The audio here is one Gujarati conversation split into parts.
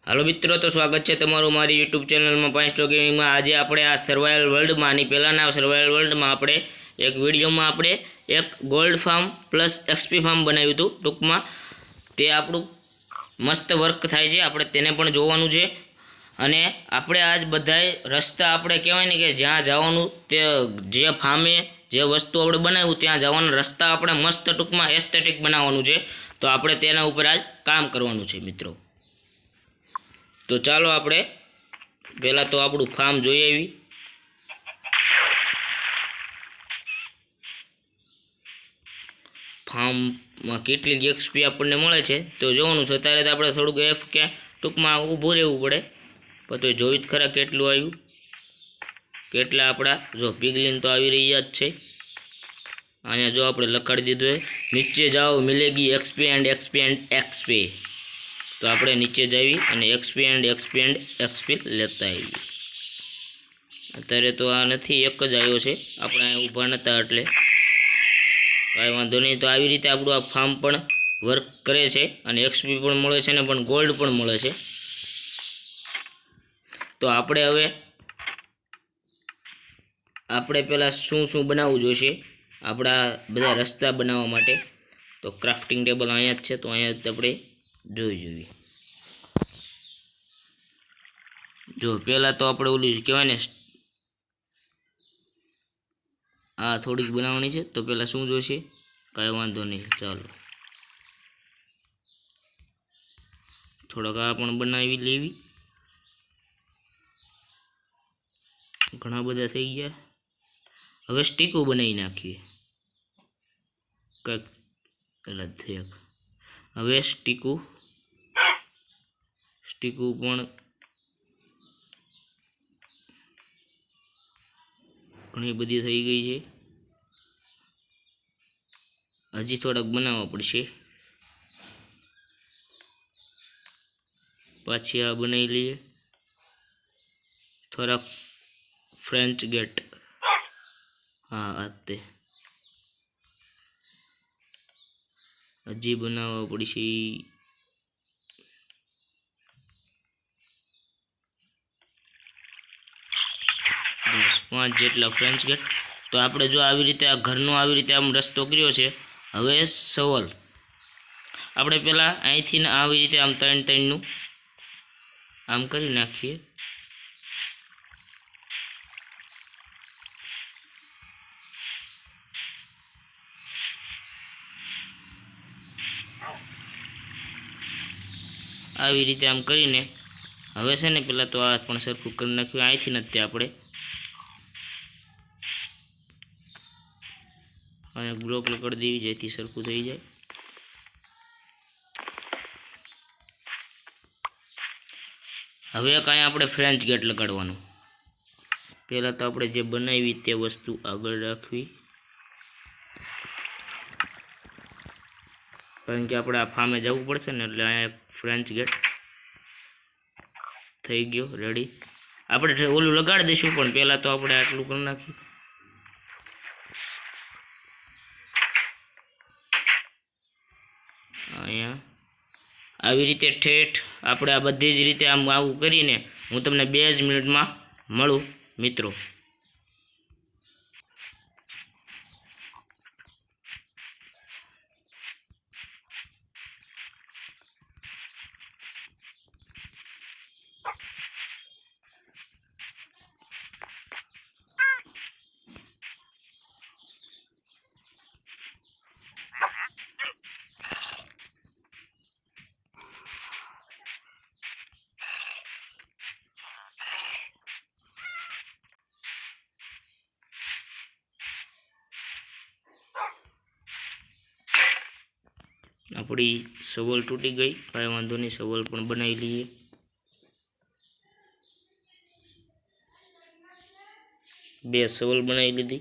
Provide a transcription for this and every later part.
हेलो मित्रों, तो स्वागत है तमारू मारी यूट्यूब चैनल में 5 स्टॉक गेमिंग में। आज आपणे आ सर्वाइवल वर्ल्ड में पहला सर्वाइवल वर्ल्ड में आपणे एक वीडियो में आपणे एक gold farm plus XP farm बनाव्युं हतुं। टूंक में ते आपणुं मस्त वर्क थाय छे, आपणे तेने पण जोवानुं छे। अने आपणे आज बधाय रस्ता आपणे कहेवाय ने के ज्यां जवानुं ते जे फार्मे जे वस्तु आपणे बनाव्युं त्यां जवाना रस्ता आपणे मस्त टूंक में एस्थेटिक बनाववानुं छे। तो आपणे तेना उपर आज काम करवानुं छे मित्रों। तो चलो आपणे पहला तो आपणुं फार्म जोई आवी। फार्म में केटली एक्सपी आपणे मळे छे तो जोवानुं छे। त्यारे तो आपणे थोडुंक एफ के टूंक में ऊभुं रहेवुं पड़े, पण तो जोई ज खरा केटलुं आव्युं, केटला आपड़ा जो पिगलिन तो आवी रही ज छे। अहींया जो आपणे लखाड़ी दीधुं है नीचे जाओ मिलेगी XP and XP and XP. तो आपणे नीचे जावी अने XP and XP and XP लेता आवीए। अत्यारे तो आ नथी, एक ज आव्यो छे, आपणे ऊभा नता एटले कांई वांधो नहीं। तो आवी रीते आपणुं आ फार्म पण वर्क करे छे अने एक्सपी पण मळे छे ने पण गोल्ड पण मळे छे। तो आपणे हवे आपणे पहला शुं शुं बनावવું जोईशे आपड़ा बधा रस्ता बनाववा माटे। तो क्राफ्टिंग टेबल अहींया ज छे, तो अहींया ज आपणे जोई जोईए। जो पहला तो आपणे ओली कहेवाय ने आ थोड़ीक बनावनी छे। तो पहला शुं जोईशे, कांई वांधो नहीं, चालो थोड़ाक आ पण बनावी लेवी। घणा बधा थई गया, हवे स्टीकू बनावी नाखीए। कंईक अलग थे, हवे स्टीकू पण घणी बधी थई गई है। हजी थोड़ाक बनाववा पड़शे। पाछी आ बनावी लईए थोड़ा फ्रेंच गेट। हाँ आते हजी बनाववा पड़शे। 5 जेटला फ्रेंच गेट। तो आपणे जो आवी रीते आ घरनो आवी रीते आम रस्तो कर्यो छे। हवे सवल आपणे पहला અહીંથી આવી રીતે આમ 3-3 નું આમ કરી નાખીએ। આવી રીતે આમ કરીને હવે છે ને પહેલાં તો આ પણ સરખું કરી નાખ્યું। અહીંથી નથી આપણે અહીંયા બ્લોક લગાડી દેવી જેથી સરખું થઈ જાય। હવે કાંઈ આપણે ફ્રેન્ચ ગેટ લગાડવાનું। પહેલાં તો આપણે જે બનાવી તે વસ્તુ આગળ રાખવી, કારણ કે આપણે આ ફાર્મે જવું પડશે ને એટલે અહીંયા ફ્રેન્ચ ગેટ થઈ ગયો રેડી। આપણે ઓલું લગાડી દઈશું પણ પહેલાં તો આપણે આટલું કરી નાખીએ। અહીંયા આવી રીતે ઠેઠ આપણે આ બધી જ રીતે આમ આવું કરીને હું તમને 2 જ મિનિટમાં મળું મિત્રો। अपनी सवल तूटी गई, कांई वांधो नहीं, सवल पण बनावी लीए। बे सवल बनावी लीधी।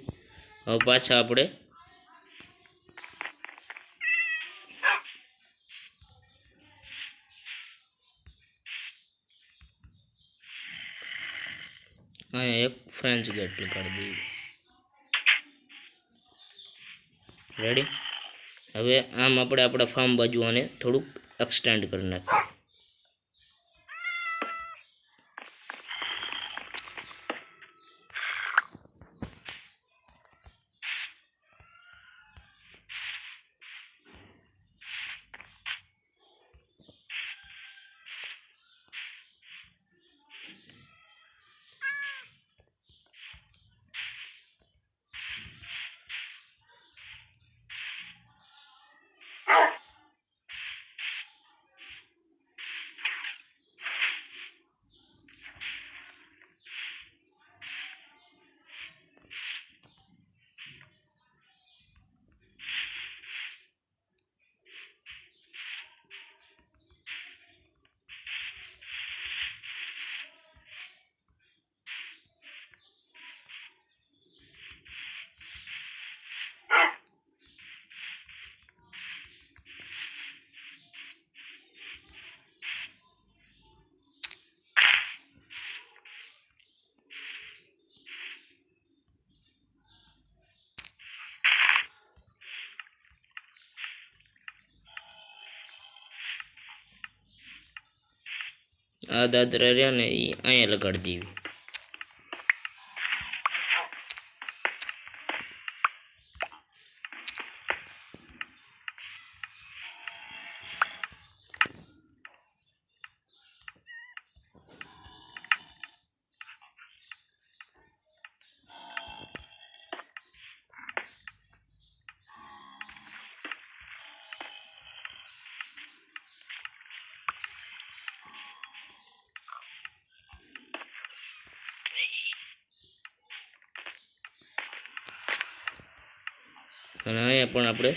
हवे पाछा आपणे अहींया एक फ्रेंच गेट लगाड़ी दईए रेडी। हवे आम आपणे आपणा फार्म बाजू आने थोड़ुंक एक्सटेन्ड करी नाखीए। આ દાદરા રહ્યા ને એ અહીંયા લગાડી દેવી. અને અહીંયા પણ આપણે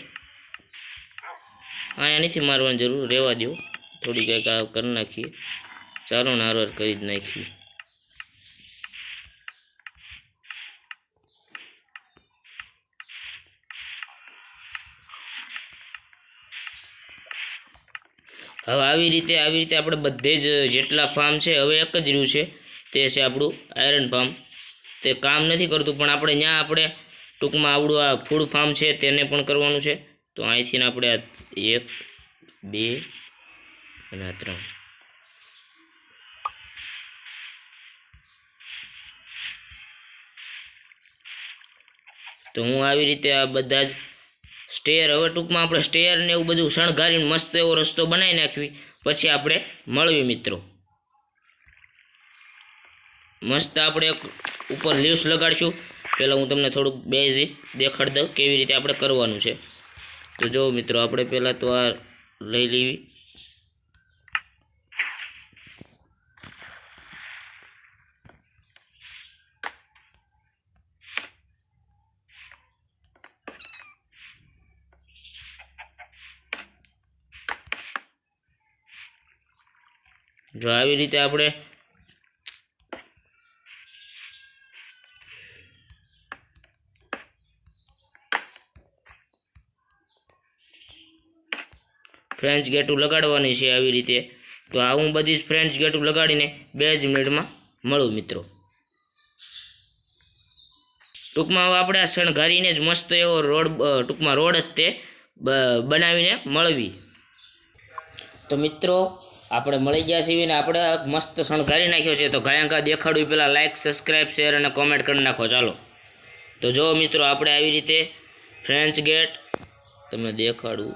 અહીંયા નથી મારવાની જરૂર, રહેવા દો. થોડી કંઈક આ કરી નાખીએ. ચાલો ને હારવાર કરી જ નાખીએ. હવે આવી રીતે આપણે બધે જ જેટલા ફાર્મ છે, હવે એક જ રહ્યું છે, તે છે આપણું આયરન ફાર્મ. તે કામ નથી કરતું, પણ આપણે ત્યાં આપણે ટૂંકમાં આવડું આ ફૂડ ફાર્મ છે તેને પણ કરવાનું છે. તો અહીંથી આપણે આ 1 2 અને આ 3 તો હું આવી રીતે આ બધા જ સ્ટેયર, હવે ટૂંકમાં આપણે સ્ટેયર ને એવું બધું શણગારીને મસ્ત એવો રસ્તો બનાવી નાખવી. પછી આપણે મળવી મિત્રો. મસ્ત આપણે ઉપર લીવ્સ લગાડશું. પહેલાં હું તમને થોડુંક બેઝિક દેખાડી દઉં કેવી રીતે આપણે કરવાનું છે. તો જો મિત્રો, આપણે પહેલાં તો આ લઈ લેવી. જો આવી રીતે આપણે ફ્રેન્ચ ગેટું લગાડવાની છે આવી રીતે. તો આ હું બધી જ ફ્રેન્ચ ગેટું લગાડીને 2 જ મિનિટમાં મળું મિત્રો. ટૂંકમાં હવે આપણે આ શણગારીને જ મસ્ત એવો રોડ, ટૂંકમાં રોડ જ તે બનાવીને મળવી. તો મિત્રો, આપણે મળી ગયા છીએ ને આપણે મસ્ત શણગારી નાખ્યો છે. તો ગાયંકા દેખાડવું પહેલાં લાઇક, સબસ્ક્રાઈબ, શેર અને કોમેન્ટ કરી નાખો. ચાલો તો જો મિત્રો, આપણે આવી રીતે ફ્રેન્ચ ગેટ તમને દેખાડું.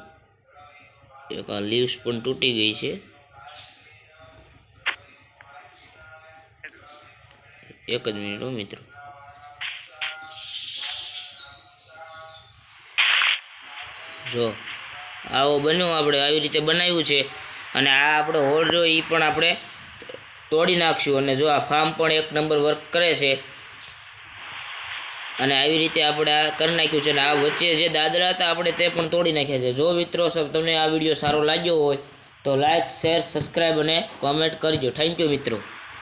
એક આ લીવ્સ પણ તૂટી ગઈ છે. એક જ મિનિટ મિત્રો. જો આવો બન્યો, આપણે આવી રીતે બનાવ્યું છે. અને આ આપણો હોલ રહ્યો એ પણ આપણે તોડી નાખશું. અને જો આ ફાર્મ પણ 1 નંબર વર્ક કરે છે. અને આવી રીતે આપણે આ કરી નાખ્યું છે. અને આ વચ્ચે જે દાદરા હતા આપણે તે પણ તોડી નાખ્યા છે. જો મિત્રો તમને આ વિડીયો સારો લાગ્યો હોય તો લાઇક, શેર, સબસ્ક્રાઈબ અને કોમેન્ટ કરજો. થેન્ક યુ મિત્રો.